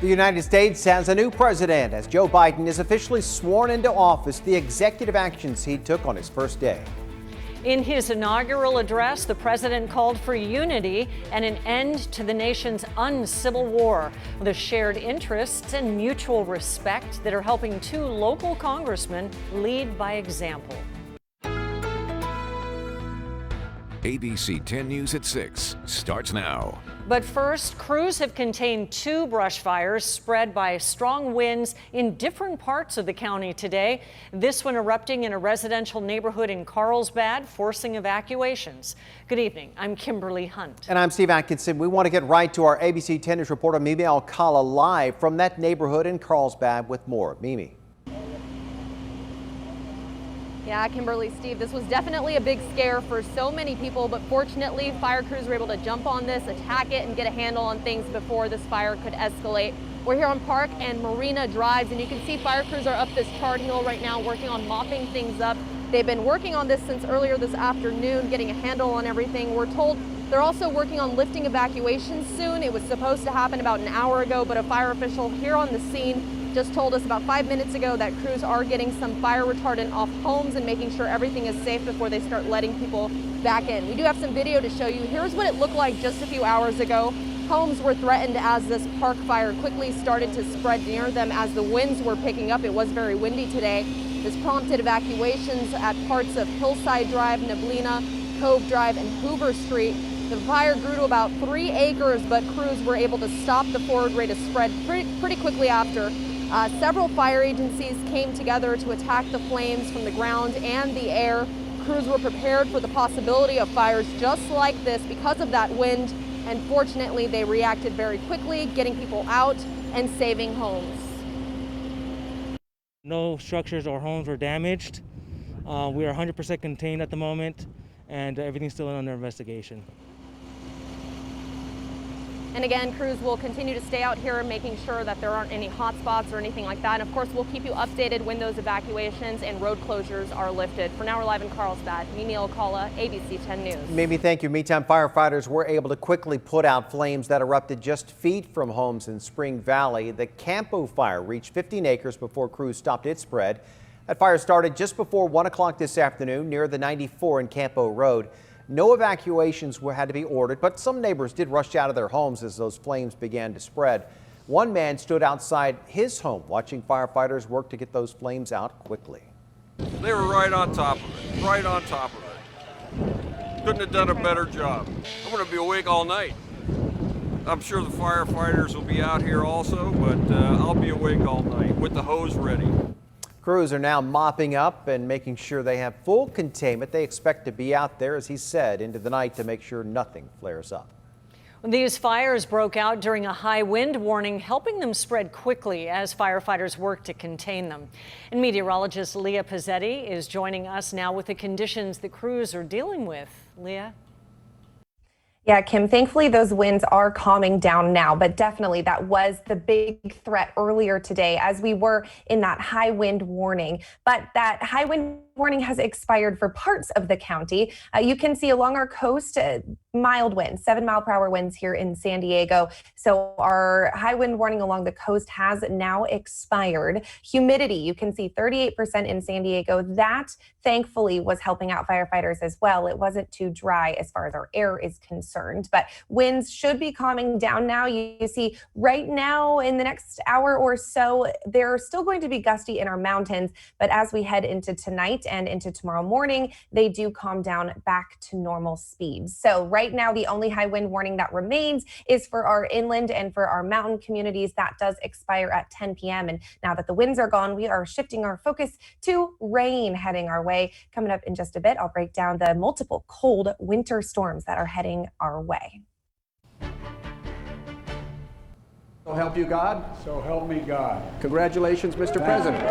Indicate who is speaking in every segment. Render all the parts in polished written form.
Speaker 1: The United States has a new president as Joe Biden is officially sworn into office. The executive actions he took on his first day.
Speaker 2: In his inaugural address, the president called for unity and an end to the nation's uncivil war, the shared interests and mutual respect that are helping two local congressmen lead by example.
Speaker 3: ABC 10 News at 6 starts now.
Speaker 2: But first, crews have contained two brush fires spread by strong winds in different parts of the county today. This one erupting in a residential neighborhood in Carlsbad, forcing evacuations. Good evening. I'm Kimberly Hunt.
Speaker 1: And I'm Steve Atkinson. We want to get right to our ABC 10 News reporter, Mimi Alcala, live from that neighborhood in Carlsbad with more. Mimi.
Speaker 4: Yeah, Kimberly, Steve, this was definitely a big scare for so many people, but fortunately, fire crews were able to jump on this, attack it, and get a handle on things before this fire could escalate. We're here on Park and Marina Drives, and you can see fire crews are up this charred hill right now working on mopping things up. They've been working on this since earlier this afternoon, getting a handle on everything. We're told they're also working on lifting evacuations soon. It was supposed to happen about an hour ago, but a fire official here on the scene just told us about 5 minutes ago that crews are getting some fire retardant off homes and making sure everything is safe before they start letting people back in. We do have some video to show you. Here's what it looked like just a few hours ago. Homes were threatened as this park fire quickly started to spread near them as the winds were picking up. It was very windy today. This prompted evacuations at parts of Hillside Drive, Neblina, Cove Drive, and Hoover Street. The fire grew to about 3 acres, but crews were able to stop the forward rate of spread pretty quickly after. Several fire agencies came together to attack the flames from the ground and the air. Crews were prepared for the possibility of fires just like this because of that wind, and fortunately they reacted very quickly, getting people out and saving homes.
Speaker 5: No structures or homes were damaged. We are 100% contained at the moment, and everything's still under investigation.
Speaker 4: And again, crews will continue to stay out here making sure that there aren't any hot spots or anything like that. And of course, we'll keep you updated when those evacuations and road closures are lifted. For now, we're live in Carlsbad. Mimi Alcala, ABC 10 News.
Speaker 1: Mimi, thank you. Meantime, firefighters were able to quickly put out flames that erupted just feet from homes in Spring Valley. The Campo fire reached 15 acres before crews stopped its spread. That fire started just before 1 o'clock this afternoon near the 94 and Campo Road. No evacuations had to be ordered, but some neighbors did rush out of their homes as those flames began to spread. One man stood outside his home watching firefighters work to get those flames out quickly.
Speaker 6: They were right on top of it, right on top of it. Couldn't have done a better job. I'm going to be awake all night. I'm sure the firefighters will be out here also, but I'll be awake all night with the hose ready.
Speaker 1: Crews are now mopping up and making sure they have full containment. They expect to be out there, as he said, into the night to make sure nothing flares up.
Speaker 2: These fires broke out during a high wind warning, helping them spread quickly as firefighters work to contain them. And meteorologist Leah Pizzetti is joining us now with the conditions the crews are dealing with. Leah?
Speaker 7: Yeah, Kim, thankfully those winds are calming down now, but definitely that was the big threat earlier today as we were in that high wind warning. But that high wind warning has expired for parts of the county. You can see along our coast, mild winds, 7-mile-per-hour winds here in San Diego. So our high wind warning along the coast has now expired. Humidity, you can see 38% in San Diego. That thankfully was helping out firefighters as well. It wasn't too dry as far as our air is concerned, but winds should be calming down now. You see right now in the next hour or so, they're still going to be gusty in our mountains, but as we head into tonight and into tomorrow morning, they do calm down back to normal speeds. So right now, the only high wind warning that remains is for our inland and for our mountain communities. That does expire at 10 p.m. And now that the winds are gone, we are shifting our focus to rain heading our way. Coming up in just a bit, I'll break down the multiple cold winter storms that are heading our way.
Speaker 8: So help you God.
Speaker 9: So help me God.
Speaker 8: Congratulations, Mr. President.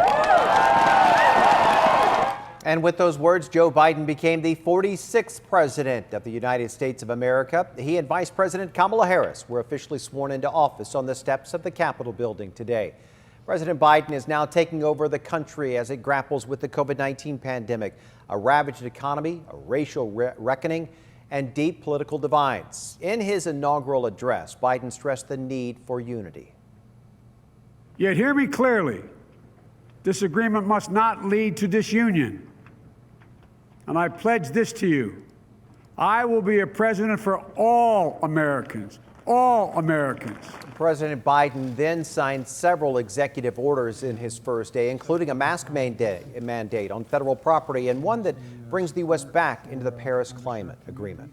Speaker 1: And with those words, Joe Biden became the 46th president of the United States of America. He and Vice President Kamala Harris were officially sworn into office on the steps of the Capitol building today. President Biden is now taking over the country as it grapples with the COVID-19 pandemic, a ravaged economy, a racial reckoning, and deep political divides. In his inaugural address, Biden stressed the need for unity.
Speaker 9: Yet hear me clearly. This agreement must not lead to disunion. And I pledge this to you. I will be a president for all Americans. All Americans.
Speaker 1: President Biden then signed several executive orders in his first day, including a mask mandate on federal property and one that brings the U.S. back into the Paris Climate Agreement.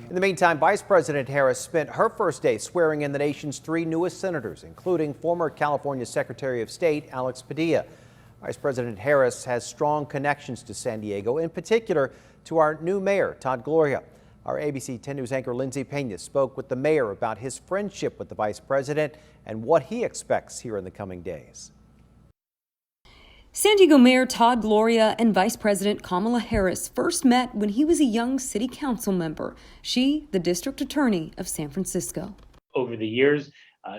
Speaker 1: In the meantime, Vice President Harris spent her first day swearing in the nation's 3 newest senators, including former California Secretary of State Alex Padilla. Vice President Harris has strong connections to San Diego, in particular to our new mayor, Todd Gloria. Our ABC 10 News anchor Lindsay Pena spoke with the mayor about his friendship with the vice president and what he expects here in the coming days.
Speaker 10: San Diego Mayor Todd Gloria and Vice President Kamala Harris first met when he was a young city council member. She, the district attorney of San Francisco.
Speaker 11: Over the years,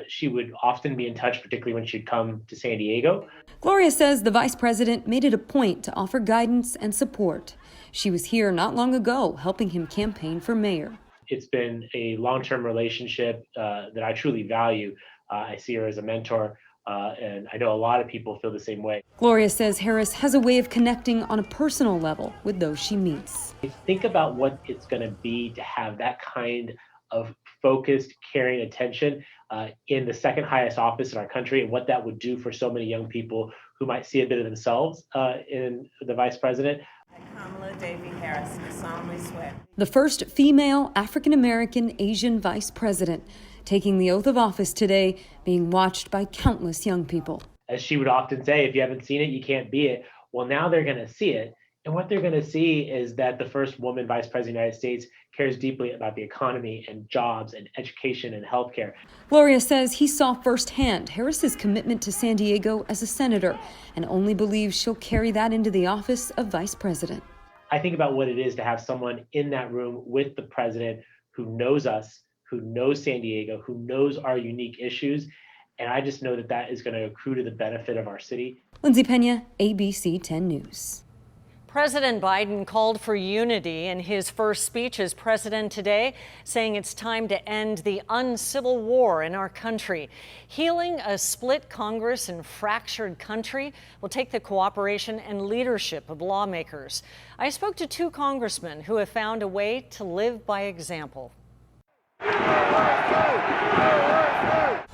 Speaker 11: she would often be in touch, particularly when she'd come to San Diego.
Speaker 10: Gloria says the vice president made it a point to offer guidance and support. She was here not long ago helping him campaign for mayor.
Speaker 11: It's been a long-term relationship that I truly value. I see her as a mentor, and I know a lot of people feel the same way.
Speaker 10: Gloria says Harris has a way of connecting on a personal level with those she meets.
Speaker 11: Think about what it's going to be to have that kind of focused, caring attention in the second highest office in our country, and what that would do for so many young people who might see a bit of themselves in the vice president.
Speaker 12: Kamala Davy Harris, do solemnly swear.
Speaker 10: The first female African-American Asian vice president, taking the oath of office today, being watched by countless young people.
Speaker 11: As she would often say, if you haven't seen it, you can't be it. Well, now they're going to see it. And what they're going to see is that the first woman vice president of the United States cares deeply about the economy and jobs and education and healthcare.
Speaker 10: Gloria says he saw firsthand Harris's commitment to San Diego as a senator and only believes she'll carry that into the office of vice president.
Speaker 11: I think about what it is to have someone in that room with the president who knows us, who knows San Diego, who knows our unique issues. And I just know that that is going to accrue to the benefit of our city.
Speaker 10: Lindsay Pena, ABC 10 News.
Speaker 2: President Biden called for unity in his first speech as president today, saying it's time to end the uncivil war in our country. Healing a split Congress and fractured country will take the cooperation and leadership of lawmakers. I spoke to 2 congressmen who have found a way to live by example.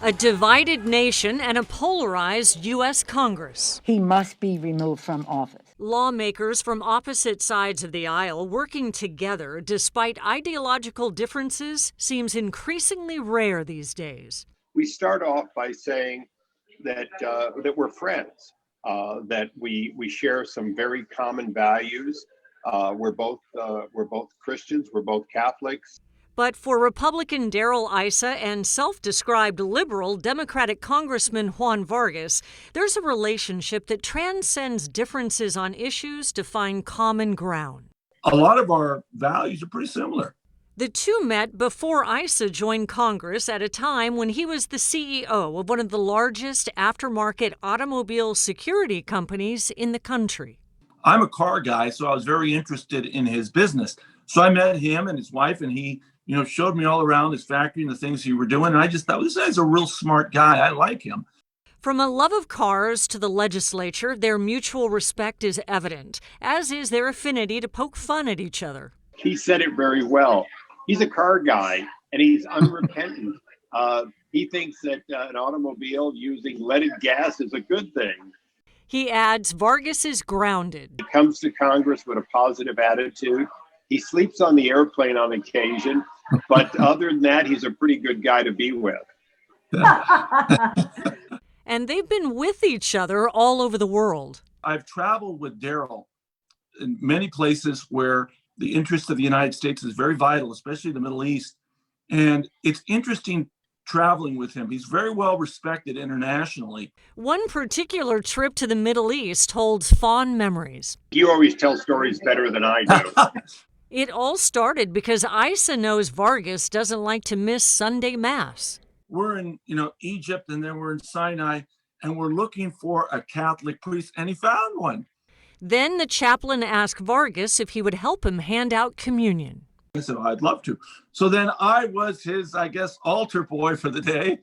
Speaker 2: A divided nation and a polarized U.S. Congress.
Speaker 13: He must be removed from office.
Speaker 2: Lawmakers from opposite sides of the aisle working together despite ideological differences seems increasingly rare these days.
Speaker 14: We start off by saying that we're friends, that we share some very common values. We're both Christians. We're both Catholics.
Speaker 2: But for Republican Darrell Issa and self-described liberal Democratic Congressman Juan Vargas, there's a relationship that transcends differences on issues to find common ground.
Speaker 15: A lot of our values are pretty similar.
Speaker 2: The 2 met before Issa joined Congress at a time when he was the CEO of one of the largest aftermarket automobile security companies in the country.
Speaker 15: I'm a car guy, so I was very interested in his business. So I met him and his wife, and he showed me all around his factory and the things he were doing. And I just thought, this guy's a real smart guy. I like him.
Speaker 2: From a love of cars to the legislature, their mutual respect is evident, as is their affinity to poke fun at each other.
Speaker 14: He said it very well. He's a car guy, and he's unrepentant. He thinks that an automobile using leaded gas is a good thing.
Speaker 2: He adds Vargas is grounded.
Speaker 14: He comes to Congress with a positive attitude. He sleeps on the airplane on occasion, but other than that, he's a pretty good guy to be with.
Speaker 2: And they've been with each other all over the world.
Speaker 15: I've traveled with Darrell in many places where the interest of the United States is very vital, especially the Middle East. And it's interesting traveling with him. He's very well respected internationally.
Speaker 2: One particular trip to the Middle East holds fond memories.
Speaker 14: You always tell stories better than I do.
Speaker 2: It all started because Issa knows Vargas doesn't like to miss Sunday Mass.
Speaker 15: We're in, Egypt, and then we're in Sinai, and we're looking for a Catholic priest, and he found one.
Speaker 2: Then the chaplain asked Vargas if he would help him hand out communion.
Speaker 15: I said, I'd love to. So then I was his, I guess, altar boy for the day,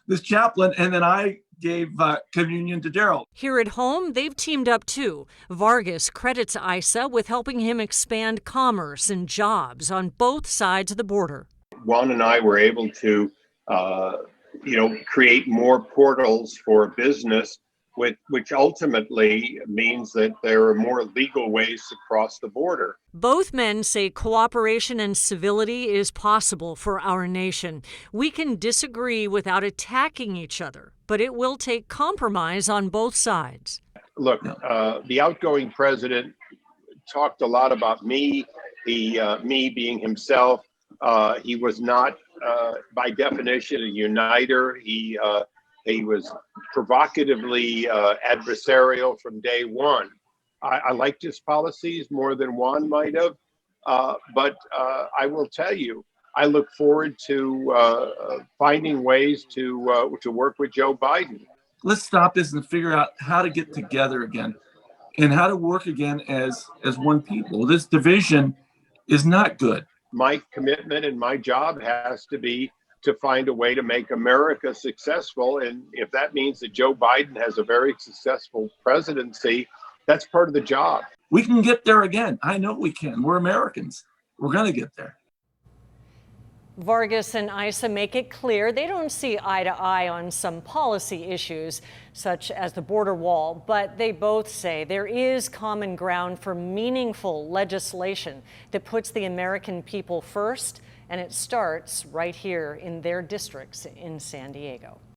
Speaker 15: this chaplain, and then I gave communion to Daryl.
Speaker 2: Here at home, they've teamed up too. Vargas credits Isa with helping him expand commerce and jobs on both sides of the border.
Speaker 14: Juan and I were able to, create more portals for business, which ultimately means that there are more legal ways to cross the border.
Speaker 2: Both men say cooperation and civility is possible for our nation. We can disagree without attacking each other, but it will take compromise on both sides.
Speaker 14: Look, the outgoing president talked a lot about me, me being himself. He was not, by definition, a uniter. He was provocatively adversarial from day one. I liked his policies more than Juan might have, but I will tell you, I look forward to finding ways to work with Joe Biden.
Speaker 15: Let's stop this and figure out how to get together again and how to work again as one people. This division is not good.
Speaker 14: My commitment and my job has to be to find a way to make America successful. And if that means that Joe Biden has a very successful presidency, that's part of the job.
Speaker 15: We can get there again. I know we can. We're Americans. We're going to get there.
Speaker 2: Vargas and Isa make it clear they don't see eye to eye on some policy issues, such as the border wall, but they both say there is common ground for meaningful legislation that puts the American people first, and it starts right here in their districts in San Diego.